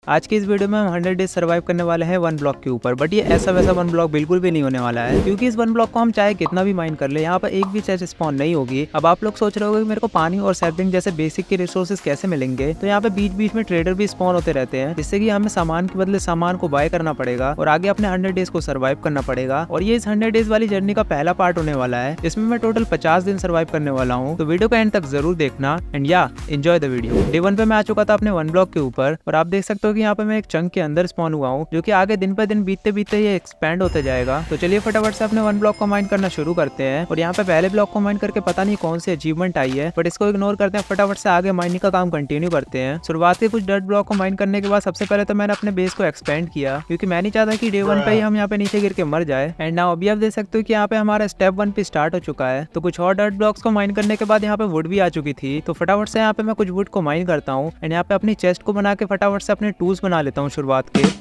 आज की इस वीडियो में हम 100 डेज सर्वाइव करने वाले हैं वन ब्लॉक के ऊपर। बट ये ऐसा वैसा वन ब्लॉक बिल्कुल भी नहीं होने वाला है, क्योंकि इस वन ब्लॉक को हम चाहे कितना भी माइन कर ले, यहाँ पर एक भी चेस्ट स्पॉन नहीं होगी। अब आप लोग सोच रहे होगे कि मेरे को पानी और सैपलिंग जैसे बेसिक के रिसोर्सेज कैसे मिलेंगे। तो यहाँ पे बीच बीच में ट्रेडर भी स्पॉन होते रहते हैं, जिससे कि हमें सामान के बदले सामान को बाय करना पड़ेगा और आगे अपने 100 डेज को सर्वाइव करना पड़ेगा। और ये इस 100 डेज वाली जर्नी का पहला पार्ट होने वाला है, जिसमें मैं टोटल 50 दिन सर्वाइव करने वाला हूँ। तो वीडियो का एंड तक जरूर देखना एंड या एंजॉय द वीडियो। डे 1 पे मैं आ चुका था अपने वन ब्लॉक के ऊपर और आप देख सकते हो कि यहाँ पे मैं एक चंक के अंदर स्पॉन हुआ हूँ, जो कि आगे दिन पे दिन बीतते बीतते ये एक्सपेंड होते जाएगा। तो चलिए फटाफट से अपने वन ब्लॉक को माइन करना शुरू करते हैं। और यहाँ पे पहले ब्लॉक को माइन करके पता नहीं कौन सी अचीवमेंट आई है, बट इसको इग्नोर करते हैं, फटाफट से आगे माइनिंग का काम कंटिन्यू करते हैं। शुरुआत के कुछ डर्ट ब्लॉक को माइन करने के बाद सबसे पहले तो मैंने अपने बेस को एक्सपेंड किया, क्योंकि मैं नहीं चाहता कि डे 1 पे ही हम यहाँ पे नीचे गिर के मर जाए। एंड नाउ अभी आप देख सकते हो कि यहाँ पे हमारा स्टेप 1 पे स्टार्ट हो चुका है। तो कुछ और डर्ट ब्लॉक्स को माइन करने के बाद यहाँ पे वुड भी आ चुकी थी। तो फटाफट से यहाँ पे मैं कुछ वुड को माइन करता हूँ एंड यहाँ पे अपनी चेस्ट को बना के फटाफट से अपने टूल्स बना लेता हूँ शुरुआत के।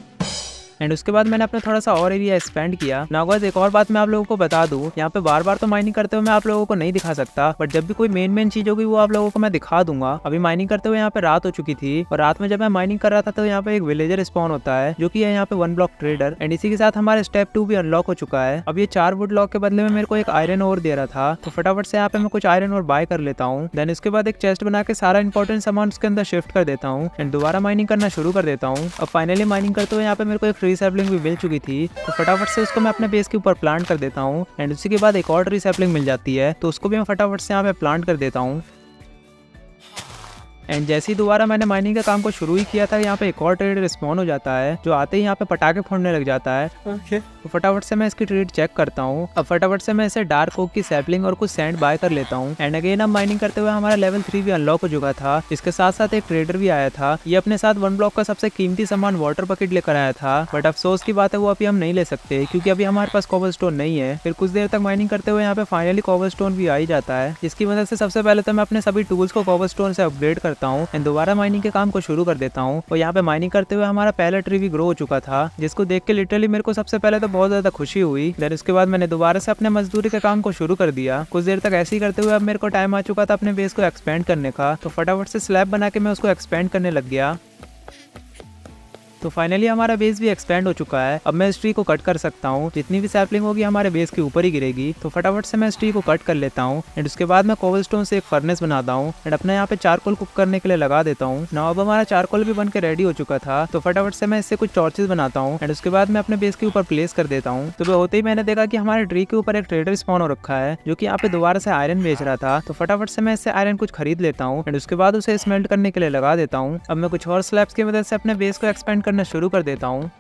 एंड उसके बाद मैंने अपना थोड़ा सा और एरिया एक्सपेंड किया। नाउ गाइस एक और बात मैं आप लोगों को बता दूं, यहाँ पे बार बार तो माइनिंग करते हुए मैं आप लोगों को नहीं दिखा सकता, बट जब भी कोई मेन चीज होगी वो आप लोगों को मैं दिखा दूंगा। अभी माइनिंग करते हुए यहाँ पे रात हो चुकी थी और रात में जब मैं माइनिंग कर रहा था तो यहाँ पे एक विलेजर स्पॉन होता है, जो कि है यहाँ पे वन ब्लॉक ट्रेडर। एंड इसी के साथ हमारे स्टेप 2 भी अनलॉक हो चुका है। अब ये 4 वुड लॉक के बदले में मेरे को एक आयरन ओर दे रहा था, तो फटाफट से यहाँ पे मैं कुछ आयरन ओर बाय कर लेता हूँ। देन उसके बाद एक चेस्ट बना के सारा इंपॉर्टेंट सामान उसके अंदर शिफ्ट कर देता हूँ एंड दोबारा माइनिंग करना शुरू कर देता हूँ। अब फाइनली माइनिंग करते हुए यहाँ पे मेरे को एक ट्री सैपलिंग भी मिल चुकी थी, तो फटाफट से उसको मैं अपने बेस के ऊपर प्लांट कर देता हूँ। एंड उसी के बाद एक और ट्री सैपलिंग मिल जाती है, तो उसको भी मैं फटाफट से यहाँ पे प्लांट कर देता हूँ। एंड जैसे ही दोबारा मैंने माइनिंग का काम को शुरू ही किया था, यहाँ पे एक और ट्रेड रिस्पॉन हो जाता है, जो आते ही यहाँ पे पटाखे फोड़ने लग जाता है। तो फटाफट से मैं इसकी ट्रेड चेक करता हूँ। अब फटाफट से मैं इसे डार्क ओक की सैपलिंग और कुछ सैंड बाय कर लेता हूँ। एंड अगेन अब माइनिंग करते हुए हमारा लेवल 3 भी अनलॉक हो चुका था। इसके साथ साथ एक ट्रेडर भी आया था, ये अपने साथ वन ब्लॉक का सबसे कीमती सामान वाटर बकेट लेकर आया था। बट अफसोस की बात है वो अभी हम नहीं ले सकते, क्योंकि अभी हमारे पास कोबलस्टोन नहीं है। फिर कुछ देर तक माइनिंग करते हुए यहाँ पे फाइनली कोबलस्टोन भी आ ही जाता है, जिसकी मदद से सबसे पहले तो मैं अपने सभी टूल्स को कोबलस्टोन से अपग्रेड करता हूँ एंड दोबारा माइनिंग के काम को शुरू कर देता हूँ। और यहाँ पे माइनिंग करते हुए हमारा पहला ट्री भी ग्रो हो चुका था, जिसको देख के लिटरली मेरे को सबसे पहले तो बहुत ज्यादा खुशी हुई। देन उसके बाद मैंने दोबारा से अपने मजदूरी के काम को शुरू कर दिया। कुछ देर तक ऐसे ही करते हुए अब मेरे को टाइम आ चुका था अपने बेस को एक्सपेंड करने का, तो फटाफट से स्लैब बना के मैं उसको एक्सपेंड करने लग गया। तो फाइनली हमारा बेस भी एक्सपेंड हो चुका है। अब मैं इस ट्री को कट कर सकता हूँ, जितनी भी सैपलिंग होगी हमारे बेस के ऊपर ही गिरेगी। तो फटाफट से मैं इस ट्री को कट कर लेता हूँ एंड उसके बाद मैं कोबलस्टोन से एक फर्नेस बनाता हूँ एंड अपने यहाँ पे चारकोल कुक करने के लिए लगा देता हूँ। नाउ अब हमारा चारकोल भी बन के रेडी हो चुका था, तो फटाफट से मैं इससे कुछ टॉर्चेस बनाता हूँ एंड उसके बाद मैं अपने बेस के ऊपर प्लेस कर देता हूँ। तो होते ही मैंने देखा कि हमारे ट्री के ऊपर एक ट्रेडर स्पॉन हो रखा है, जो कि यहाँ पे दोबारा से आयरन बेच रहा था। तो फटाफट से मैं इससे आयरन कुछ खरीद लेता हूँ एंड उसके बाद उसे स्मेल्ट करने के लिए लगा देता हूँ। अब मैं कुछ और स्लैब्स की मदद से अपने बेस को एक्सपेंड करना शुरू कर देता हूँ।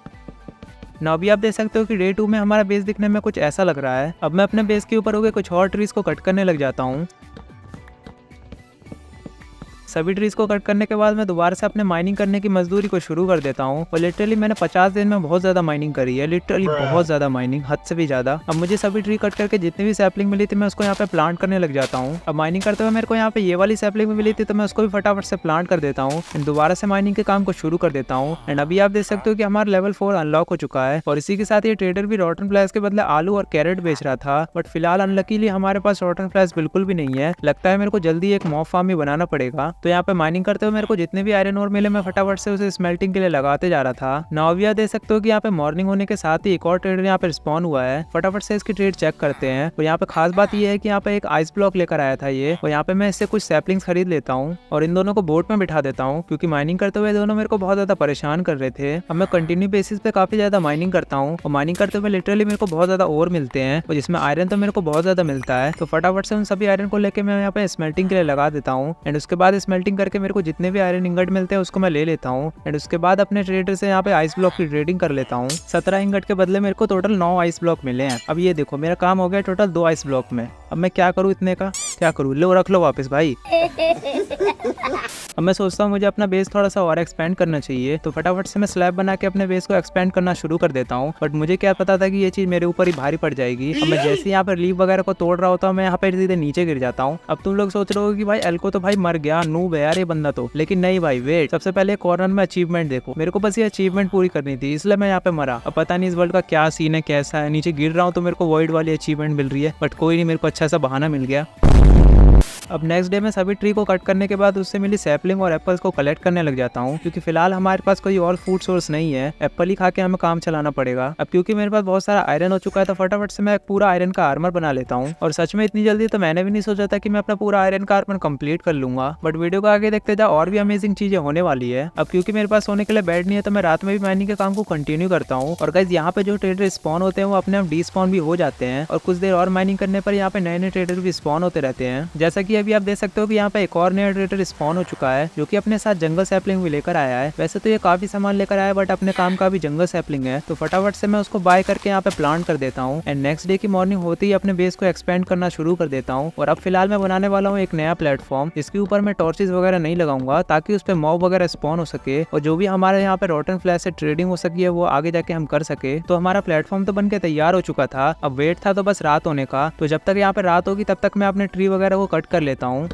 ना अभी आप देख सकते हो कि डे 2 में हमारा बेस दिखने में कुछ ऐसा लग रहा है। अब मैं अपने बेस के ऊपर हो गए कुछ और ट्रीज को कट करने लग जाता हूँ। सभी ट्रीज को कट करने के बाद मैं दोबारा से अपने माइनिंग करने की मजदूरी को शुरू कर देता हूँ। और लिटरली मैंने 50 दिन में बहुत ज्यादा माइनिंग करी है, लिटरली बहुत ज्यादा माइनिंग, हद से भी ज्यादा। अब मुझे सभी ट्री कट करके जितनी भी सैपलिंग मिली थी मैं उसको यहाँ पे प्लांट करने लग जाता हूँ। अब माइनिंग करते हुए मेरे को यहाँ पे ये वाली सैपलिंग मिली थी, तो मैं उसको भी फटाफट से प्लांट कर देता हूँ एंड दोबारा से माइनिंग के काम को शुरू कर देता हूँ। एंड अभी आप देख सकते हो कि हमारा लेवल 4 अनलॉक हो चुका है। और इसी के साथ ये ट्रेडर भी रॉटन फ्लैश के बदले आलू और कैरेट बेच रहा था, बट फिलहाल अनलकीली हमारे पास रॉटन फ्लैश बिल्कुल भी नहीं है। लगता है मेरे को जल्दी एक मॉब फार्म भी बनाना पड़ेगा। तो यहाँ पे माइनिंग करते हुए मेरे को जितने भी आयरन ओर मिले मैं फटाफट से उसे स्मेल्टिंग के लिए लगाते जा रहा था। नाउ भी आप देख सकते हो कि यहाँ पे मॉर्निंग होने के साथ ही एक और ट्रेडर यहाँ पे रिस्पॉन हुआ है। फटाफट से इसकी ट्रेड चेक करते हैं। और यहाँ पे खास बात ये है कि यहाँ पे एक आइस ब्लॉक लेकर आया था ये, और यहाँ पे मैं इससे कुछ सैपलिंग्स खरीद लेता हूँ और इन दोनों को बोट में बिठा देता हूँ, क्योंकि माइनिंग करते हुए दोनों मेरे को बहुत ज्यादा परेशान कर रहे थे। अब मैं कंटिन्यू बेसिस पे काफी ज्यादा माइनिंग करता हूँ और माइनिंग करते हुए लिटरली मेरे को बहुत ज्यादा ओर मिलते हैं, और जिसमें आयरन तो मेरे को बहुत ज्यादा मिलता है। तो फटाफट से उन सभी आयरन को लेकर मैं यहाँ पे स्मेल्टिंग के लिए लगा देता हूँ एंड उसके बाद स्मेल्टिंग करके मेरे को जितने भी आयरन इंगट मिलते हैं उसको मैं ले लेता हूँ एंड उसके बाद अपने ट्रेडर से यहाँ पे आइस ब्लॉक की ट्रेडिंग कर लेता हूँ। 17 इंगट के बदले मेरे को टोटल 9 आइस ब्लॉक मिले हैं। अब ये देखो मेरा काम हो गया टोटल 2 आइस ब्लॉक में। अब मैं क्या करूँ इतने का, क्या करूँ, लो रख लो वापस भाई। अब मैं सोचता हूँ मुझे अपना बेस थोड़ा सा और एक्सपेंड करना चाहिए, तो फटाफट से मैं स्लैब बना के अपने बेस को एक्सपेंड करना शुरू कर देता हूँ। बट मुझे क्या पता था कि ये चीज मेरे ऊपर ही भारी पड़ जाएगी। अब मैं जैसे यहाँ पर लीव वगैरह को तोड़ रहा होता हूँ मैं यहाँ पे सीधे नीचे गिर जाता हूँ। अब तुम लोग सोच रहे हो कि भाई एल्को तो भाई मर गया, नूब है यार ये बंदा तो, लेकिन नहीं भाई वेट, सबसे पहले कॉर्नर में अचीवमेंट देखो। मेरे को बस ये अचीवमेंट पूरी करनी थी, इसलिए मैं यहाँ पे मरा। अब पता नहीं इस वर्ल्ड का क्या सीन है, कैसा है, नीचे गिर रहा हूँ तो मेरे को वॉइड वाली अचीवमेंट मिल रही है, बट कोई नहीं, मेरे को अच्छा सा बहाना मिल गया। अब नेक्स्ट डे मैं सभी ट्री को कट करने के बाद उससे मिली सैपलिंग और एप्पल्स को कलेक्ट करने लग जाता हूँ, क्योंकि फिलहाल हमारे पास कोई और फूड सोर्स नहीं है, एप्पल ही खा के हमें काम चलाना पड़ेगा। अब क्योंकि मेरे पास बहुत सारा आयरन हो चुका है तो फटाफट से मैं एक पूरा आयरन का आर्मर बना लेता हूँ। और सच में इतनी जल्दी तो मैंने भी नहीं सोचा था कि मैं अपना पूरा आयरन का आर्मर कंप्लीट कर लूंगा, बट वीडियो को आगे देखते जाओ और भी अमेजिंग चीजें होने वाली है। अब क्योंकि मेरे पास सोने के लिए बेड नहीं है तो मैं रात में भी माइनिंग के काम को कंटिन्यू करता हूँ। और गाइस यहाँ पे जो ट्रेडर स्पॉन होते हैं वो अपने आप डिस्पॉन भी हो जाते हैं, और कुछ देर और माइनिंग करने पर यहाँ पे नए नए ट्रेडर भी स्पॉन होते रहते हैं। जैसा कि अभी आप देख सकते हो कि यहाँ पे एक और नया ट्रेडर स्पॉन हो चुका है, जो कि अपने साथ जंगल सैपलिंग भी लेकर आया है। वैसे तो ये काफी सामान लेकर आया है, बट अपने काम का भी जंगल सैपलिंग है, तो फटाफट से मैं उसको बाय करके यहाँ पे प्लांट कर देता हूँ। एंड नेक्स्ट डे की मॉर्निंग होते ही अपने बेस को एक्सपेंड करना शुरू कर देता हूँ। और अब फिलहाल मैं बनाने वाला हूँ एक नया प्लेटफॉर्म, जिसके ऊपर मैं टॉर्चेस वगैरह नहीं लगाऊंगा, ताकि उस पर मॉब वगैरह स्पॉन हो सके, और जो भी हमारे यहाँ पे रॉटन फ्लैश से ट्रेडिंग हो सकी है वो आगे जाके हम कर सके। तो हमारा प्लेटफॉर्म तो बन के तैयार हो चुका था, अब वेट था तो बस रात होने का। तो जब तक यहाँ पे रात होगी तब तक मैं अपने ट्री वगैरह को कट कर लेता हूँ।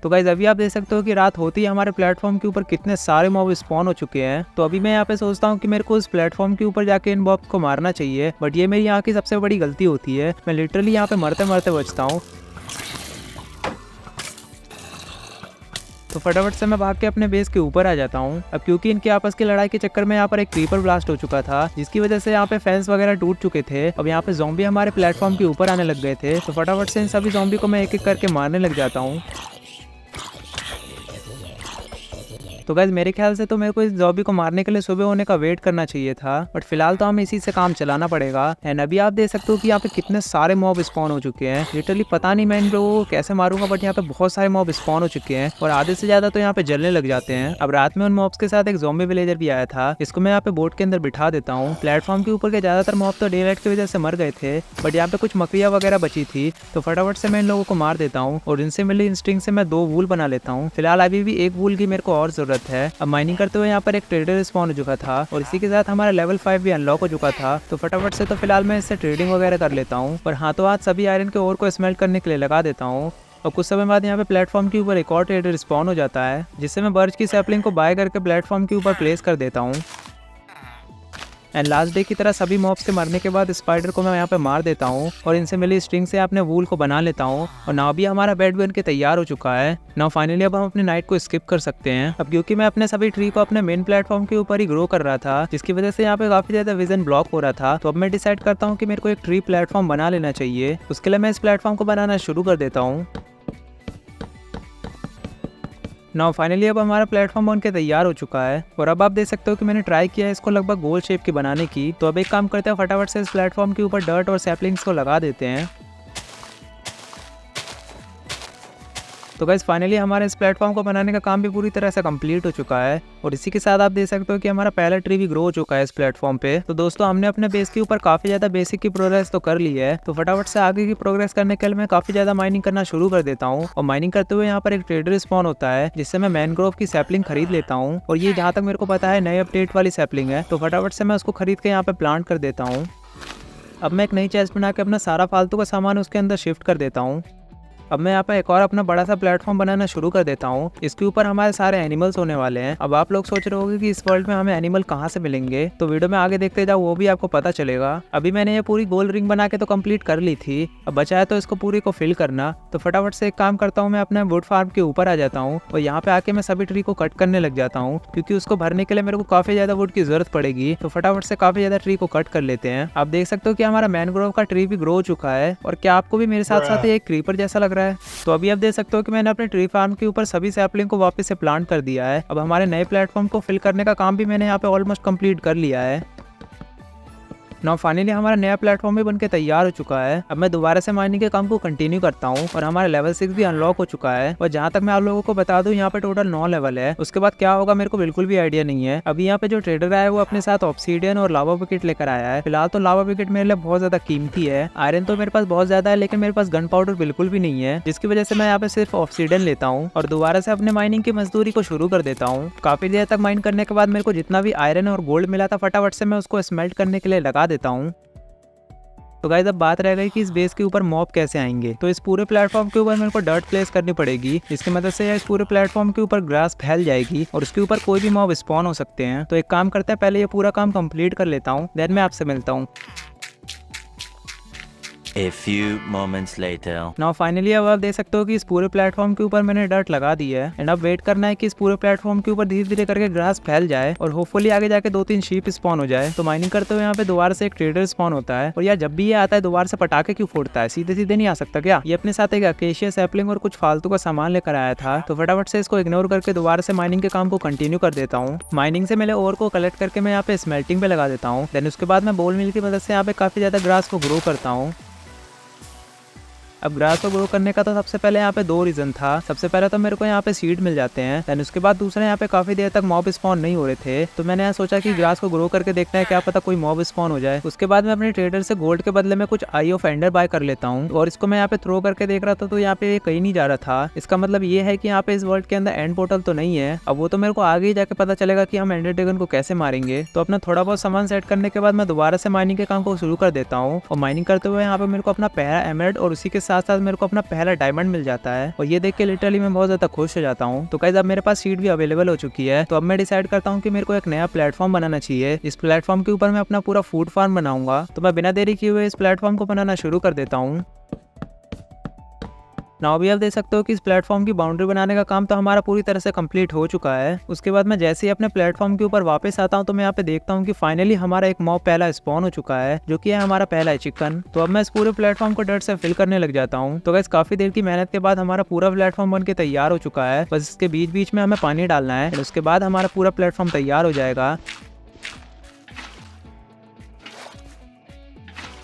तो गाइज अभी आप देख सकते हो कि रात होती ही हमारे प्लेटफॉर्म के ऊपर कितने सारे मॉब स्पॉन हो चुके हैं। तो अभी मैं यहाँ पे सोचता हूँ कि मेरे को उस प्लेटफॉर्म के ऊपर जाके इन मॉब को मारना चाहिए, बट ये मेरी यहाँ की सबसे बड़ी गलती होती है। मैं लिटरली यहाँ पे मरते मरते बचता हूँ। तो फटाफट से मैं भाग के अपने बेस के ऊपर आ जाता हूँ। अब क्योंकि इनके आपस की लड़ाई के चक्कर में यहाँ पर एक क्रीपर ब्लास्ट हो चुका था, जिसकी वजह से यहाँ पे फेंस वगैरह टूट चुके थे। अब यहाँ पे ज़ॉम्बी हमारे प्लेटफॉर्म के ऊपर आने लग गए थे, तो फटाफट से इन सभी ज़ॉम्बी को मैं एक एक करके मारने लग जाता हूँ। तो गाइस मेरे ख्याल से तो मेरे को इस ज़ॉम्बी को मारने के लिए सुबह होने का वेट करना चाहिए था, बट फिलहाल तो हमें इसी से काम चलाना पड़ेगा। एंड अभी आप देख सकते हो कि यहाँ पे कितने सारे मॉब स्पॉन हो चुके हैं। लिटरली पता नहीं मैं इन लोगों को कैसे मारूंगा, बट यहाँ पे बहुत सारे मॉब स्पॉन हो चुके हैं, और आधे से ज्यादा तो यहाँ पे जलने लग जाते हैं। अब रात में उन मॉब्स के साथ एक ज़ॉम्बी विलेजर भी आया था, जिसको मैं यहाँ पे बोट के अंदर बिठा देता हूँ। प्लेटफॉर्म के ऊपर के ज्यादातर मॉब तो डे लाइट की वजह से मर गए थे, बट यहाँ पे कुछ मकड़ियाँ वगैरह बची थी, तो फटाफट से मैं इन लोगों को मार देता हूँ, और इनसे मिली इंस्टिंग से मैं 2 वूल बना लेता हूँ। फिलहाल अभी भी एक वूल की मेरे को और जरूरत है। अब माइनिंग करते हुए यहाँ पर एक ट्रेडर स्पॉन हो चुका था, और इसी के साथ हमारा लेवल 5 भी अनलॉक हो चुका था। तो फटाफट से तो फिलहाल मैं इससे ट्रेडिंग वगैरह कर लेता हूँ, और हाथों हाथ सभी आयरन के ओर को स्मेल्ट करने के लिए लगा देता हूँ। और कुछ समय बाद यहाँ पे प्लेटफॉर्म के ऊपर एक और ट्रेडर स्पॉन हो जाता है, जिससे मैं बर्च की सैपलिंग को बाय करके प्लेटफॉर्म के ऊपर प्लेस कर देता हूँ। एंड लास्ट डे की तरह सभी मॉब्स के मरने के बाद स्पाइडर को मैं यहाँ पे मार देता हूँ, और इनसे मिली स्ट्रिंग से अपने वूल को बना लेता हूँ। और नाउ भी हमारा बेड बन के तैयार हो चुका है। नाउ फाइनली अब हम अपने नाइट को स्किप कर सकते हैं। अब क्योंकि मैं अपने सभी ट्री को अपने मेन प्लेटफॉर्म के ऊपर ही ग्रो कर रहा था, जिसकी वजह से यहाँ पे काफी ज्यादा विजन ब्लॉक हो रहा था, तो अब मैं डिसाइड करता हूँ कि मेरे को एक ट्री प्लेटफॉर्म बना लेना चाहिए। उसके लिए मैं इस प्लेटफॉर्म को बनाना शुरू कर देता हूँ। नाउ फाइनली अब हमारा प्लेटफॉर्म बन के तैयार हो चुका है, और अब आप देख सकते हो कि मैंने ट्राई किया है इसको लगभग गोल शेप की बनाने की। तो अब एक काम करते हैं, फटाफट से इस प्लेटफॉर्म के ऊपर डर्ट और सैपलिंग्स को लगा देते हैं। तो गाइस फाइनली हमारे इस प्लेटफॉर्म को बनाने का काम भी पूरी तरह से कंप्लीट हो चुका है, और इसी के साथ आप देख सकते हो कि हमारा पहला ट्री भी ग्रो हो चुका है इस प्लेटफॉर्म पे। तो दोस्तों हमने अपने बेस के ऊपर काफी ज्यादा बेसिक की प्रोग्रेस तो कर ली है, तो फटाफट से आगे की प्रोग्रेस करने के लिए मैं काफी ज्यादा माइनिंग करना शुरू कर देता हूँ। और माइनिंग करते हुए यहाँ पर एक ट्रेडर स्पॉन होता है, जिससे मैं मैनग्रोव की सैपलिंग खरीद लेता हूँ, और ये जहाँ तक मेरे को पता है नए अपडेट वाली सैपलिंग है, तो फटाफट से मैं उसको खरीद के यहाँ पे प्लांट कर देता हूँ। अब मैं एक नई चेस्ट बना के अपना सारा फालतू का सामान उसके अंदर शिफ्ट कर देता हूँ। अब मैं यहाँ पे एक और अपना बड़ा सा प्लेटफॉर्म बनाना शुरू कर देता हूँ। इसके ऊपर हमारे सारे एनिमल्स होने वाले हैं। अब आप लोग सोच रहे होंगे कि इस वर्ल्ड में हमें एनिमल कहाँ से मिलेंगे, तो वीडियो में आगे देखते जाओ, वो भी आपको पता चलेगा। अभी मैंने ये पूरी गोल रिंग बना के तो कंप्लीट कर ली थी, अब बचा है तो इसको पूरी को फिल करना। तो फटाफट से एक काम करता हूँ, मैं अपने वुड फार्म के ऊपर आ जाता हूँ, और यहाँ पे आके मैं सभी ट्री को कट करने लग जाता हूँ, क्योंकि उसको भरने के लिए मेरे को काफी ज्यादा वुड की जरूरत पड़ेगी। तो फटाफट से काफी ज्यादा ट्री को कट कर लेते हैं। आप देख सकते हो कि हमारा मैनग्रोव का ट्री भी ग्रो हो चुका है, और क्या आपको भी मेरे साथ साथ एक क्रीपर जैसा लग रहा है? तो अभी आप देख सकते हो कि मैंने अपने ट्री फार्म के ऊपर सभी सैपलिंग को वापस से प्लांट कर दिया है। अब हमारे नए प्लेटफॉर्म को फिल करने का काम भी मैंने यहाँ पे ऑलमोस्ट कंप्लीट कर लिया है। नाउ फाइनली हमारा नया प्लेटफॉर्म भी बनके तैयार हो चुका है। अब मैं दोबारा से माइनिंग के काम को कंटिन्यू करता हूँ, और हमारा लेवल 6 भी अनलॉक हो चुका है। और जहाँ तक मैं आप लोगों को बता दूं, यहाँ पे टोटल 9 लेवल है। उसके बाद क्या होगा मेरे को बिल्कुल भी आइडिया नहीं है। अभी यहाँ पे जो ट्रेडर आया है वो अपने साथ ऑब्सीडियन और लावा बकेट लेकर आया है। फिलहाल तो लावा बकेट मेरे लिए बहुत ज्यादा कीमती है। आयरन तो मेरे पास बहुत ज्यादा है, लेकिन मेरे पास गन पाउडर बिल्कुल भी नहीं है, जिसकी वजह से मैं यहाँ पे सिर्फ ऑब्सीडियन लेता हूँ, और दोबारा से अपने माइनिंग की मजदूरी को शुरू कर देता हूँ। काफी देर तक माइन करने के बाद मेरे को जितना भी आयरन और गोल्ड मिला था, फटाफट से मैं उसको स्मेल्ट करने के लिए लगा देता हूँ। तो गाइस अब बात रह गई कि इस बेस के ऊपर मॉब कैसे आएंगे। तो इस पूरे प्लेटफॉर्म के ऊपर मेरे को डर्ट प्लेस करनी पड़ेगी, जिसकी मदद से इस पूरे प्लेटफॉर्म के ऊपर ग्रास फैल जाएगी, और उसके ऊपर कोई भी मॉब स्पॉन हो सकते हैं। तो एक काम करते हैं, पहले ये पूरा काम कंप्लीट कर लेता हूँ, देन मैं आपसे मिलता हूँ। A few moments later. Now finally अब आप देख सकते हो कि इस पूरे प्लेटफॉर्म के ऊपर मैंने डर्ट लगा दी है एंड अब वेट करना है कि इस पूरे प्लेटफॉर्म के ऊपर धीरे धीरे करके ग्रास फैल जाए और होपफुली आगे जाके 2-3 शीप स्पॉन हो जाए। तो माइनिंग करते हुए यहाँ पे दोबारा से एक ट्रेडर स्पॉन होता है और यार जब भी ये आता है दोबारा से पटाखे क्यों फोड़ता है, सीधे सीधे नहीं आ सकता क्या? ये अपने साथ एक अकेशिया सैपलिंग और कुछ फालतू का सामान लेकर आया था, तो फटाफट से इसको इग्नोर करके दोबारा से माइनिंग के काम को कंटिन्यू कर देता हूँ। माइनिंग से मिले ओर को कलेक्ट करके मैं यहाँ पे स्मेल्टिंग पे लगा देता हूँ। देन उसके बाद मैं बोल मिल की मदद से यहाँ पे काफी ज्यादा ग्रास को ग्रो करता हूँ। अब ग्रास को ग्रो करने का तो सबसे पहले यहाँ पे 2 रीजन था। सबसे पहले तो मेरे को यहाँ पे सीड मिल जाते हैं, देन उसके बाद दूसरा यहाँ पे काफी देर तक मॉब स्पॉन नहीं हो रहे थे, तो मैंने यहाँ सोचा कि ग्रास को ग्रो करके देखना है, क्या पता कोई मॉब स्पॉन हो जाए। उसके बाद मैं अपने ट्रेडर से गोल्ड के बदले में कुछ आई ऑफ एंडर बाय कर लेता हूँ और इसको मैं यहाँ पे थ्रो करके देख रहा था, तो यहाँ पे कहीं नहीं जा रहा था। इसका मतलब ये है कि यहाँ पे इस वर्ल्ड के अंदर एंड पोर्टल तो नहीं है। अब वो तो मेरे को आगे ही जाके पता चलेगा कि हम एंडर ड्रैगन को कैसे मारेंगे। तो अपना थोड़ा बहुत सामान सेट करने के बाद मैं दोबारा से माइनिंग के काम को शुरू कर देता हूँ और माइनिंग करते हुए यहाँ पे मेरे को अपना पहला एमराल्ड और उसी के साथ साथ मेरे को अपना पहला डायमंड मिल जाता है और ये देख के लिटरली मैं बहुत ज्यादा खुश हो जाता हूँ। तो गाइस अब मेरे पास सीट भी अवेलेबल हो चुकी है, तो अब मैं डिसाइड करता हूँ कि मेरे को एक नया प्लेटफॉर्म बनाना चाहिए। इस प्लेटफॉर्म के ऊपर मैं अपना पूरा फूड फार्म बनाऊंगा, तो मैं बिना देरी किए हुए इस प्लेटफॉर्म को बनाना शुरू कर देता हूँ। नाउ भी आप देख सकते हो कि इस प्लेटफॉर्म की बाउंड्री बनाने का काम तो हमारा पूरी तरह से कंप्लीट हो चुका है। उसके बाद मैं जैसे ही अपने प्लेटफॉर्म के ऊपर वापस आता हूँ, तो मैं यहाँ पे देखता हूँ कि फाइनली हमारा एक मॉब पहला स्पॉन हो चुका है, जो कि है हमारा पहला चिकन। तो अब मैं इस पूरे प्लेटफॉर्म को डर्ट से फिल करने लग जाता हूँ। तो गाइस काफी देर की मेहनत के बाद हमारा पूरा प्लेटफॉर्म बन के तैयार हो चुका है, बस इसके बीच बीच में हमें पानी डालना है, उसके बाद हमारा पूरा प्लेटफॉर्म तैयार हो जाएगा।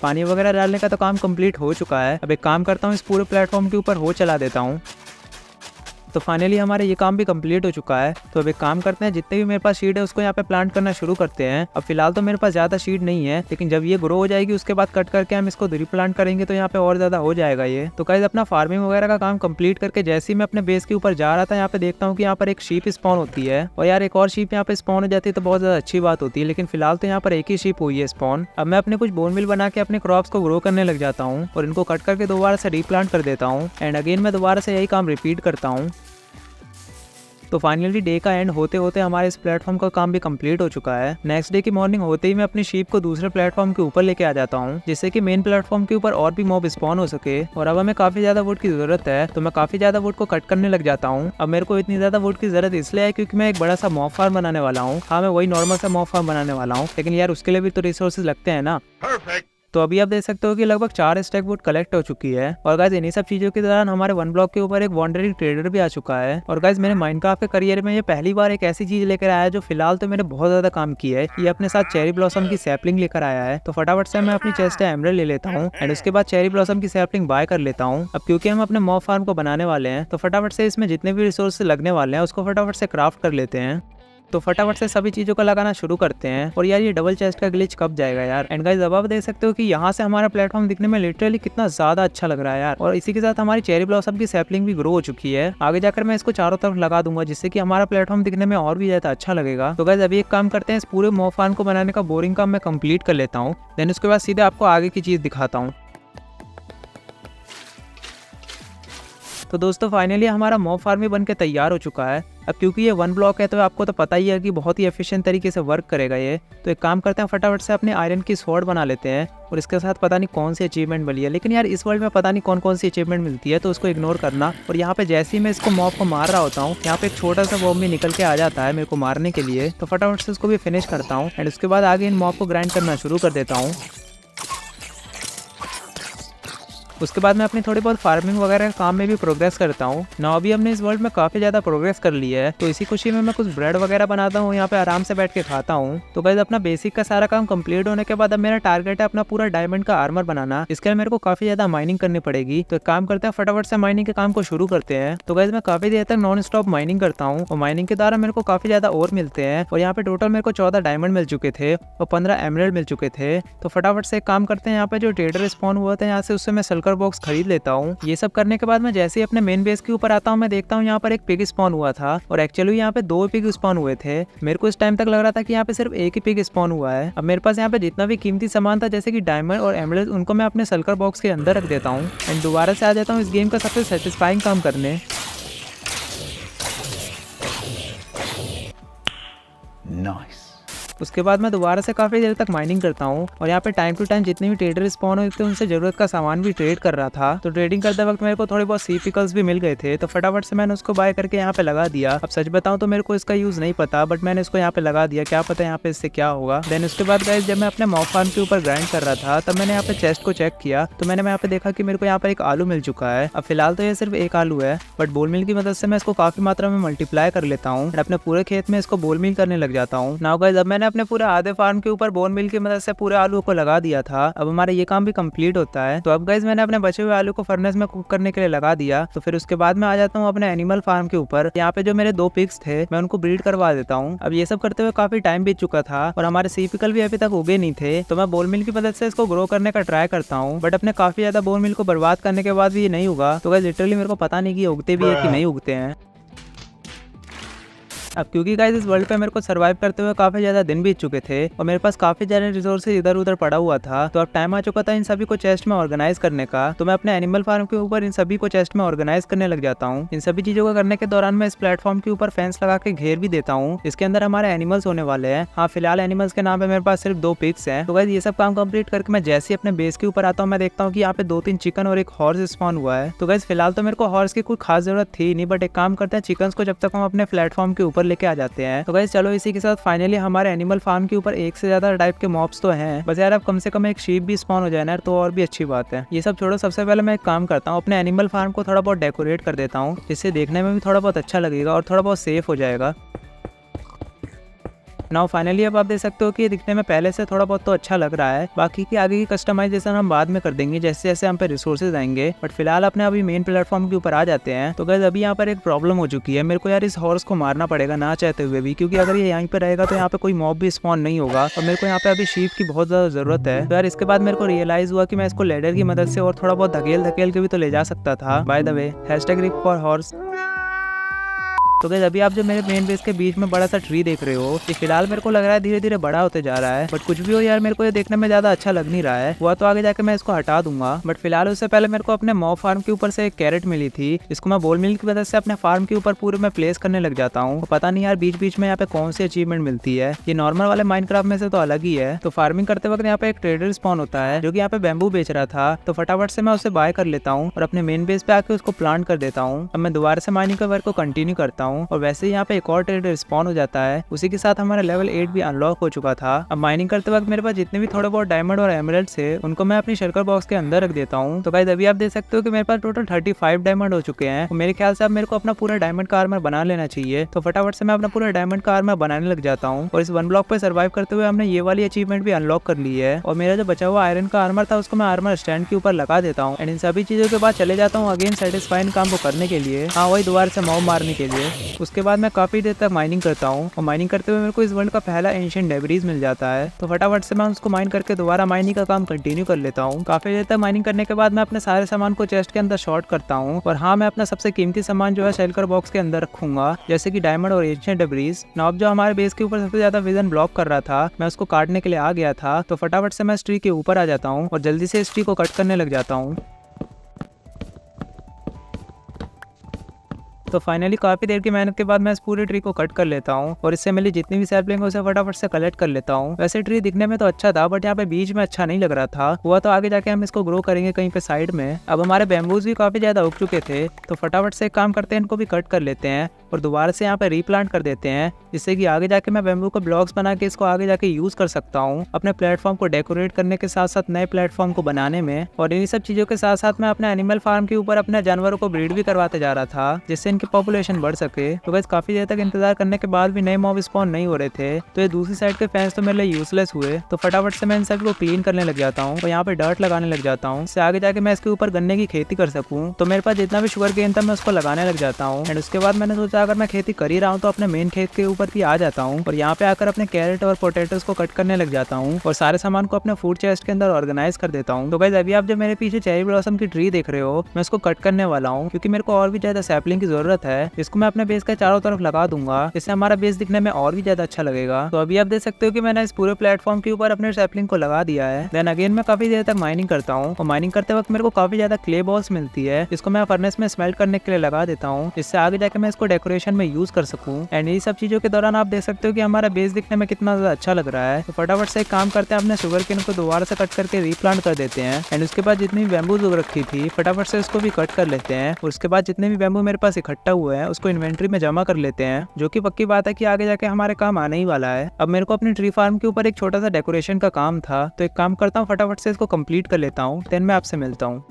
पानी वगैरह डालने का तो काम कंप्लीट हो चुका है। अब एक काम करता हूँ, इस पूरे प्लेटफॉर्म के ऊपर हो चला देता हूँ। तो फाइनली हमारा ये काम भी कंप्लीट हो चुका है। तो अब एक काम करते हैं, जितने भी मेरे पास सीड है उसको यहाँ पे प्लांट करना शुरू करते हैं। अब फिलहाल तो मेरे पास ज्यादा सीड नहीं है, लेकिन जब ये ग्रो हो जाएगी उसके बाद कट करके हम इसको रिप्लांट करेंगे तो यहाँ पे और ज्यादा हो जाएगा ये। तो गाइस अपना फार्मिंग वगैरह का काम कंप्लीट करके जैसे ही मैं अपने बेस के ऊपर जा रहा था, यहाँ पे देखता हूँ कि यहाँ पर एक शीप स्पॉन होती है और यार एक और शीप यहाँ पे स्पॉन हो जाती है तो बहुत ज्यादा अच्छी बात होती है, लेकिन फिलहाल तो यहाँ पर एक ही शीप हुई है स्पॉन। अब मैं अपने कुछ बोन मिल बना के अपने क्रॉप्स को ग्रो करने लग जाता हूँ और इनको कट करके दोबारा से रिप्लांट कर देता हूँ एंड अगेन मैं दोबारा से यही काम रिपीट करता हूँ। तो फाइनली डे का एंड होते होते हमारे इस प्लेटफॉर्म का काम भी कंप्लीट हो चुका है। नेक्स्ट डे की मॉर्निंग होते ही मैं अपनी शीप को दूसरे प्लेटफॉर्म के ऊपर लेके आ जाता हूँ, जिससे कि मेन प्लेटफॉर्म के ऊपर और भी मॉब स्पॉन हो सके। और अब हमें काफी ज्यादा वुड की जरूरत है, तो मैं काफी ज्यादा वुड को कट करने लग जाता हूँ। अब मेरे को इतनी ज्यादा वुड की जरूरत इसलिए है क्योंकि मैं एक बड़ा सा मॉब फार्म बनाने वाला हूँ। हाँ, मैं वही नॉर्मल सा मॉब फार्म बनाने वाला हूँ, लेकिन यार उसके लिए भी तो रिसोर्सेज लगते हैं ना। तो अभी आप देख सकते हो कि लगभग 4 स्टैक वुड कलेक्ट हो चुकी है। और गाइस इन्हीं सब चीजों के दौरान हमारे 1 ब्लॉक के ऊपर एक वॉन्डरिंग ट्रेडर भी आ चुका है। और गाइस मेरे माइनक्राफ्ट के करियर में ये पहली बार एक ऐसी चीज लेकर आया है जो फिलहाल तो मेरे बहुत ज्यादा काम की है। ये अपने साथ चेरी ब्लॉसम की सैपलिंग लेकर आया है। तो फटाफट से मैं अपनी चेस्ट एमराल्ड ले लेता हूँ एंड उसके बाद चेरी ब्लॉसम की सैपलिंग बाय कर लेता हूँ। अब क्योंकि हम अपने मॉब फार्म को बनाने वाले हैं, तो फटाफट से इसमें जितने भी रिसोर्स लगने वाले हैं उसको फटाफट से क्राफ्ट कर लेते हैं। तो फटाफट से सभी चीजों को लगाना शुरू करते हैं। और यार ये डबल चेस्ट का ग्लिच कब जाएगा यार। एंड गाइस अब आप देख सकते हो कि यहाँ से हमारा प्लेटफॉर्म दिखने में लिटरली कितना ज्यादा अच्छा लग रहा है यार। और इसी के साथ हमारी चेरी ब्लॉसम की सैपलिंग भी ग्रो हो चुकी है। आगे जाकर मैं इसको चारों तरफ लगा दूंगा, जिससे कि हमारा प्लेटफॉर्म दिखने में और भी ज्यादा अच्छा लगेगा। तो गाइस अभी एक काम करते हैं, इस पूरे मॉब फार्म को बनाने का बोरिंग काम मैं कंप्लीट कर लेता हूँ, देन उसके बाद सीधे आपको आगे की चीज दिखाता हूँ। तो दोस्तों फाइनली हमारा मॉब फार्म भी बन के तैयार हो चुका है। अब क्योंकि ये 1 ब्लॉक है तो आपको तो पता ही है कि बहुत ही एफिशिएंट तरीके से वर्क करेगा ये। तो एक काम करते हैं, फटाफट से अपने आयरन की स्वॉर्ड बना लेते हैं और इसके साथ पता नहीं कौन सी अचीवमेंट मिली है, लेकिन यार इस वर्ल्ड में पता नहीं कौन कौन सी अचीवमेंट मिलती है, तो उसको इग्नोर करना। और यहाँ पे जैसे ही मैं इसको मॉब को मार रहा होता हूँ, यहाँ पे एक छोटा सा बॉम्ब भी निकल के आ जाता है मेरे को मारने के लिए। तो फटाफट से उसको भी फिनिश करता हूँ एंड उसके बाद आगे इन मॉब को ग्राइंड करना शुरू कर देता हूँ। उसके बाद मैं अपनी थोड़ी बहुत फार्मिंग वगैरह काम में भी प्रोग्रेस करता हूँ। ना अभी हमने इस वर्ल्ड में काफी ज्यादा प्रोग्रेस कर ली है, तो इसी खुशी में मैं कुछ ब्रेड वगैरह बनाता हूँ, यहाँ पे आराम से बैठ के खाता हूँ। तो गाइस अपना बेसिक का सारा काम कंप्लीट होने के बाद अब मेरा टारगेट है अपना पूरा डायमंड का आर्मर बनाना। इसके लिए मेरे को काफी ज्यादा माइनिंग करनी पड़ेगी। तो एक काम करते हैं, फटाफट से माइनिंग के काम को शुरू करते हैं। तो गाइस मैं काफी देर तक नॉन स्टॉप माइनिंग करता हूँ और माइनिंग के द्वारा मेरे को काफी ज्यादा और मिलते हैं। और यहाँ पे टोटल मेरे को 14 डायमंड मिल चुके थे और 15 एमराल्ड मिल चुके थे। तो फटाफट से एक काम करते हैं, यहाँ पे जो ट्रेडर स्पॉन हुआ था यहाँ से उससे मैं सल्कर बॉक्स खरीद लेता हूँ। ये सब करने के बाद मैं जैसे ही अपने मेन बेस के ऊपर आता हूँ, मैं देखता हूँ यहाँ पर एक पिग स्पॉन हुआ था और एक्चुअली यहाँ पे 2 पिग स्पॉन हुए थे। मेरे को इस टाइम तक लग रहा था कि यहाँ पे सिर्फ एक ही पिग स्पॉन हुआ है। अब मेरे पास यहाँ पे जितना भी कीमती सामान था जैसे कि डायमंड और एमराल्ड, उनको मैं अपने सल्कर बॉक्स के अंदर रख देता हूँ एंड दोबारा से आ जाता हूँ इस गेम का सबसे सेटिस्फाइंग काम करने। Nice. उसके बाद मैं दोबारा से काफी देर तक माइनिंग करता हूँ और यहाँ पे टाइम टू टाइम जितने भी ट्रेडर स्पॉन हुए थे उनसे जरूरत का सामान भी ट्रेड कर रहा था। तो ट्रेडिंग करते वक्त मेरे को थोड़े बहुत सी पिकल्स भी मिल गए थे, तो फटाफट से मैंने उसको बाय करके यहाँ पे लगा दिया। अब सच बताऊं तो मेरे को इसका यूज नहीं पता, बट मैंने इसको यहाँ पे लगा दिया, क्या पता यहाँ पे इससे क्या होगा। देन उसके बाद गाइस जब मैं अपने मॉब फार्म के ऊपर ग्राइंड कर रहा था तब मैंने यहाँ पे चेस्ट को चेक किया, तो मैंने यहाँ पे देखा कि मेरे को यहाँ पे एक आलू मिल चुका है। अब फिलहाल तो ये सिर्फ एक आलू है, बट बोल मिल की मदद से मैं इसको काफी मात्रा में मल्टीप्लाई कर लेता हूँ, अपने पूरे खेत में इसको बोल मिल करने लग जाता हूँ। नाउ गाइस अब मैंने अपने पूरे आधे फार्म के ऊपर बोन मिल की मदद से पूरे आलू को लगा दिया था। अब हमारा ये काम भी कंप्लीट होता है। तो अब गाइस मैंने अपने बचे हुए आलू को फर्नेस में कुक करने के लिए लगा दिया। तो फिर उसके बाद मैं आ जाता हूँ अपने एनिमल फार्म के ऊपर। यहाँ पे जो मेरे 2 पिग्स थे मैं उनको ब्रीड करवा देता हूँ। अब ये सब करते हुए काफी टाइम बीत चुका था और हमारे सीपिकल भी अभी तक उगे नहीं थे, तो मैं बोन मिल की मदद से इसको ग्रो करने का ट्राई करता हूँ, बट अपने काफी ज्यादा बोन मिल को बर्बाद करने के बाद भी ये नहीं उगा। तो गाइस लिटरली मेरे को पता नहीं कि उगते भी है कि नहीं उगते हैं। अब क्योंकि गाइस इस वर्ल्ड पे मेरे को सरवाइव करते हुए काफी ज्यादा दिन बीत चुके थे और मेरे पास काफी ज्यादा रिसोर्सेज इधर उधर पड़ा हुआ था, तो अब टाइम आ चुका था इन सभी को चेस्ट में ऑर्गेनाइज करने का। तो मैं अपने एनिमल फार्म के ऊपर इन सभी को चेस्ट में ऑर्गेनाइज करने लग जाता हूँ। इन सभी चीजों को करने के दौरान मैं इस प्लेटफॉर्म के ऊपर फेंस लगा के घेर भी देता हूँ, इसके अंदर हमारे एनिमल्स होने वाले हैं। हाँ फिलहाल एनिमल्स के नाम पे मेरे पास सिर्फ 2 पिग्स हैं। तो गाइस ये सब काम कंप्लीट करके मैं जैसे ही अपने बेस के ऊपर आता हूँ मैं देखता हूँ कि यहाँ पे 2-3 चिकन और एक हॉर्स स्पॉन हुआ है। तो गाइस फिलहाल तो मेरे को हॉर्स की कोई खास जरूरत थी नहीं, बट एक काम करते हैं चिकन को जब तक हम अपने प्लेटफॉर्म के ऊपर लेके आ जाते हैं। तो गाइस चलो इसी के साथ फाइनली हमारे एनिमल फार्म के ऊपर एक से ज्यादा टाइप के मॉब्स तो हैं, बस यार अब कम से कम एक शीप भी स्पॉन हो जाए ना तो और भी अच्छी बात है। ये सब छोड़ो, सबसे पहले मैं एक काम करता हूँ, अपने एनिमल फार्म को थोड़ा बहुत डेकोरेट कर देता हूँ, जिससे देखने में भी थोड़ा बहुत अच्छा लगेगा और थोड़ा बहुत सेफ हो जाएगा। नाउ फाइनली अब आप देख सकते हो कि ये दिखने में पहले से थोड़ा बहुत तो अच्छा लग रहा है। बाकी की आगे की कस्टमाइजेशन हम बाद में कर देंगे जैसे जैसे हम पे रिसोर्सेज आएंगे, बट फिलहाल अपने अभी मेन प्लेटफॉर्म के ऊपर आ जाते हैं। तो गाइस अभी यहाँ पर एक प्रॉब्लम हो चुकी है, मेरे को यार इस हॉर्स को मारना पड़ेगा ना चाहते हुए भी, क्योंकि अगर ये यहीं पे रहेगा तो यहाँ पे कोई मॉब भी स्पॉन नहीं होगा और मेरे को यहाँ पे अभी शीप की बहुत ज्यादा जरूरत है। तो यार इसके बाद मेरे को रियलाइज हुआ कि मैं इसको लेडर की मदद से और थोड़ा बहुत धकेल धकेल के भी तो ले जा सकता था। By the way #RIP for horse. तो गाइस अभी आप जो मेरे मेन बेस के बीच में बड़ा सा ट्री देख रहे हो, ये फिलहाल मेरे को लग रहा है धीरे धीरे बड़ा होते जा रहा है, बट कुछ भी हो यार मेरे को ये देखने में ज्यादा अच्छा लग नहीं रहा है। हुआ तो आगे जाके मैं इसको हटा दूंगा, बट फिलहाल उससे पहले मेरे को अपने मॉब फार्म के ऊपर से एक कैरेट मिली थी, इसको मैं बोल मिल की मदद से अपने फार्म के ऊपर पूरे में प्लेस करने लग जाता हूँ। पता नहीं यार बीच बीच में यहाँ पे कौन सी अचीवमेंट मिलती है, ये नॉर्मल वाले माइनक्राफ्ट में से तो अलग ही है। तो फार्मिंग करते वक्त यहाँ पे एक ट्रेडर स्पॉन होता है जो कि यहाँ पे बैम्बू बेच रहा था, तो फटाफट से मैं उसे बाय कर लेता हूँ और अपने मेन बेस पे आके उसको प्लांट कर देता हूँ। अब मैं दोबारा से माइनिंग का वर्क को कंटिन्यू करता हूँ और वैसे ही यहाँ पे एक और ट्रेडर स्पॉन हो जाता है। उसी के साथ हमारा लेवल 8 भी अनलॉक हो चुका था। अब माइनिंग करते वक्त मेरे पास जितने भी थोड़े बहुत डायमंड और एमराल्ड्स थे उनको मैं अपनी शर्कर बॉक्स के अंदर रख देता हूँ। तो गाइस अभी आप देख सकते हो कि मेरे पास टोटल 35 डायमंड हो चुके हैं। मेरे ख्याल से अब मेरे को अपना पूरा डायमंड का आर्मर बना लेना चाहिए, तो फटाफट से मैं अपना पूरा डायमंड का आर्मर बनाने लग जाता हूँ। और इस 1 ब्लॉक पे सर्वाइव करते हुए हमने ये वाली अचीवमेंट भी अनलॉक कर ली है। और मेरा जो बचा हुआ आयरन का आर्मर था उसको मैं आर्मर स्टैंड के ऊपर लगा देता हूँ एंड इन सभी चीजों के बाद चले जाता हूँ अगेन सेटिस्फाइंग काम को करने के लिए, हाँ वही दोबारा से मॉब मारने के लिए। उसके बाद मैं काफी देर तक माइनिंग करता हूँ और माइनिंग करते हुए मेरे को इस वर्ल्ड का पहला एंशिएंट डेब्रीज मिल जाता है, तो फटाफट से मैं उसको माइन करके दोबारा माइनिंग का काम कंटिन्यू कर लेता हूँ। काफी देर तक माइनिंग करने के बाद मैं अपने सारे सामान को चेस्ट के अंदर शॉर्ट करता हूँ और हाँ मैं अपना सबसे कीमती सामान जो है शेल्कर बॉक्स के अंदर रखूंगा, जैसे कि डायमंड और एंशिएंट डेब्रीज। नाउ जो हमारे बेस के ऊपर सबसे ज्यादा विजन ब्लॉक कर रहा था मैं उसको काटने के लिए आ गया था, तो फटाफट से मैं इस ट्री के ऊपर आ जाता हूँ और जल्दी से इस ट्री को कट करने लग जाता हूँ। तो फाइनली काफी देर की मेहनत के बाद मैं इस पूरे ट्री को कट कर लेता हूँ और इससे मिली जितनी भी सैपलिंग है उसे फटाफट से कलेक्ट कर लेता हूँ। वैसे ट्री दिखने में तो अच्छा था बट यहाँ पे बीच में अच्छा नहीं लग रहा था, हुआ तो आगे जाके हम इसको ग्रो करेंगे कहीं पे साइड में। अब हमारे बैम्बूज भी काफी ज्यादा उग चुके थे, तो फटाफट से एक काम करते हैं इनको भी कट कर लेते हैं और दोबारा से यहाँ पे रीप्लांट कर देते हैं, जिससे कि आगे जाके मैं बैम्बू को ब्लॉक्स बना के इसको आगे जाके यूज कर सकता हूँ अपने प्लेटफॉर्म को डेकोरेट करने के साथ साथ नए प्लेटफॉर्म को बनाने में। और इन्हीं सब चीजों के साथ साथ मैं अपने एनिमल फार्म के ऊपर अपने जानवरों को ब्रीड भी करवाते जा रहा था, जिससे इनकी पॉपुलेशन बढ़ सके। तो गाइस काफी देर तक इंतजार करने के बाद भी नए मॉब स्पॉन नहीं हो रहे थे, तो ये दूसरी साइड के फैंस तो मेरे लिए यूजलेस हुए, तो फटाफट से मैं इन सब को क्लीन करने लग जाता हूँ और यहाँ पे डर्ट लगाने लग जाता हूँ, इससे आगे जाके मैं इसके ऊपर गन्ने की खेती कर सकूँ। तो मेरे पास जितना भी शुगर केन था मैं उसको लगाने लग जाता हूँ एंड उसके बाद मैंने सोचा अगर मैं खेती कर ही रहा हूँ तो अपने मेन खेत के ऊपर भी आ जाता हूँ और यहाँ पे आकर अपने कैरेट और पोटैटोस को कट करने लग जाता हूँ और सारे सामान को अपने फूड चेस्ट के अंदर ऑर्गेनाइज कर देता हूँ। तो गाइस अभी आप जो मेरे पीछे चेरी ब्लॉसम की ट्री देख रहे हो मैं उसको कट करने वाला हूँ, क्योंकि मेरे को और भी ज्यादा सैपलिंग की जरूरत जरूरत है इसको मैं अपने बेस के चारों तरफ लगा दूंगा, इससे हमारा बेस दिखने में और भी ज्यादा अच्छा लगेगा। तो अभी आप देख सकते हो कि मैंने इस पूरे प्लेटफॉर्म के ऊपर अपने सैपलिंग को लगा दिया है। देन अगेन मैं काफी देर तक माइनिंग करता हूँ और माइनिंग करते वक्त मेरे को काफी ज्यादा क्ले बॉल्स मिलती है, इसको मैं फर्नेस में स्मेल्ट करने के लिए लगा देता हूँ, इससे आगे जाके मैं इसको डेकोरेशन में यूज कर सकूँ। एंड ये सब चीजों के दौरान आप देख सकते हो कि हमारा बेस दिखने में कितना ज्यादा अच्छा लग रहा है। तो फटाफट से एक काम करते हैं, अपने शुगर केन को दोबारा से कट करके रीप्लांट कर देते हैं। एंड उसके बाद जितनी भी बैम्बूज उग रखी थी फटाफट से उसको भी कट कर लेते हैं। उसके बाद जितने भी बैम्बू मेरे पास इकट्ठा हुए हैं उसको इन्वेंट्री में जमा कर लेते हैं, जो कि पक्की बात है कि आगे जाके हमारे काम आने ही वाला है। अब मेरे को अपनी ट्री फार्म के ऊपर एक छोटा सा डेकोरेशन का काम था, तो एक काम करता हूँ फटाफट से इसको कंप्लीट कर लेता हूँ, देन मैं आपसे मिलता हूँ।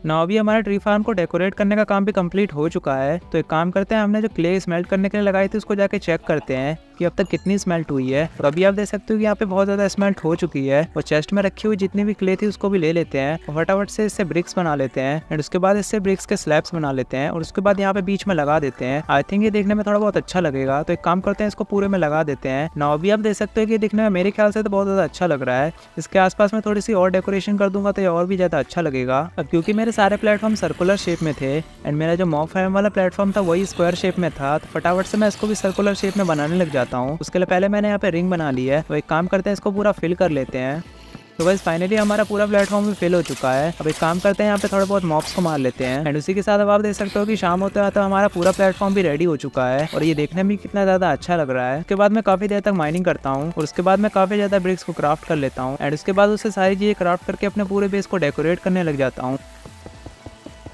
ना अभी हमारा ट्री फार्म को डेकोरेट करने का काम भी कंप्लीट हो चुका है। तो एक काम करते हैं, हमने जो क्ले स्मेल्ट करने के लिए लगाई थी उसको जाके चेक करते हैं कि अब तक कितनी स्मेल्ट हुई है। और अभी आप देख सकते हो कि यहाँ पे बहुत ज़्यादा स्मेल्ट हो चुकी है। और चेस्ट में रखी हुई जितनी भी क्ले थी उसको भी ले लेते हैं और फटाफट से इससे ब्रिक्स बना लेते हैं। एंड उसके बाद इससे ब्रिक्स के स्लैब्स बना लेते हैं और उसके बाद यहाँ पे बीच में लगा देते हैं। आई थिंक ये देखने में थोड़ा बहुत अच्छा लगेगा, तो एक काम करते हैं इसको पूरे में लगा देते हैं। ना अभी आप देख सकते हो कि दिखने में मेरे ख्याल से तो बहुत ज़्यादा अच्छा लग रहा है। इसके आसपास में थोड़ी सी और डेकोरेशन कर दूंगा तो ये और भी ज़्यादा अच्छा लगेगा। अब क्योंकि मेरे सारे प्लेटफॉर्म सर्कुलर शेप में थे एंड मेरा जो मॉक फार्म वाला प्लेटफॉर्म था वही स्क्वायर शेप में था, तो फटाफट से मैं इसको भी सर्कुलर शेप में बनाने लग जाता हूँ। उसके लिए पहले मैंने यहाँ पे रिंग बना ली है, तो एक काम करते हैं इसको पूरा फिल कर लेते हैं। तो बस फाइनली हमारा पूरा प्लेटफॉर्म भी फिल हो चुका है। अब एक काम करते हैं, यहाँ पे थोड़े बहुत मॉब्स को मार लेते हैं। एंड उसी के साथ अब आप देख सकते हो कि शाम होते होते हमारा पूरा प्लेटफॉर्म भी रेडी हो चुका है और ये देखने में कितना ज़्यादा अच्छा लग रहा है। उसके बाद मैं काफ़ी देर तक माइनिंग करता हूँ और उसके बाद मैं काफ़ी ज़्यादा ब्रिक्स को क्राफ्ट कर लेता हूँ। एंड उसके बाद उससे सारी चीज़ें क्राफ्ट करके अपने पूरे बेस को डेकोरेट करने लग जाता हूँ।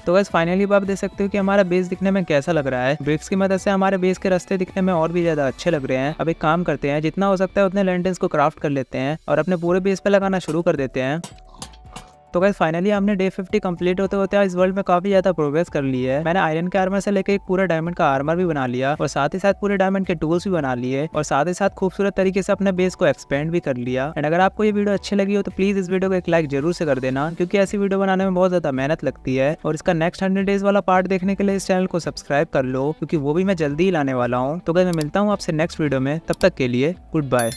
तो बस फाइनली आप देख सकते हो कि हमारा बेस दिखने में कैसा लग रहा है। ब्रिक्स की मदद से हमारे बेस के रास्ते दिखने में और भी ज्यादा अच्छे लग रहे हैं। अब एक काम करते हैं, जितना हो सकता है उतने लैंटर्न्स को क्राफ्ट कर लेते हैं और अपने पूरे बेस पे लगाना शुरू कर देते हैं। तो गाइस फाइनली हमने डे 50 कंप्लीट होते होते इस वर्ल्ड में काफी ज्यादा प्रोग्रेस कर ली है। मैंने आयरन के आर्मर से लेकर एक पूरा डायमंड का आर्मर भी बना लिया और साथ ही साथ पूरे डायमंड के टूल्स भी बना लिए और साथ ही साथ खूबसूरत तरीके से अपने बेस को एक्सपेंड भी कर लिया। एंड अगर आपको ये वीडियो अच्छी लगी हो तो प्लीज इस वीडियो को एक लाइक जरूर से कर देना, क्योंकि ऐसी वीडियो बनाने में बहुत ज्यादा मेहनत लगती है। और इसका नेक्स्ट 100 डेज वाला पार्ट देखने के लिए इस चैनल को सब्सक्राइब कर लो, क्योंकि वो भी मैं जल्दी ही लाने वाला हूँ। तो गाइस मैं मिलता हूँ आपसे नेक्स्ट वीडियो में, तब तक के लिए गुड बाय।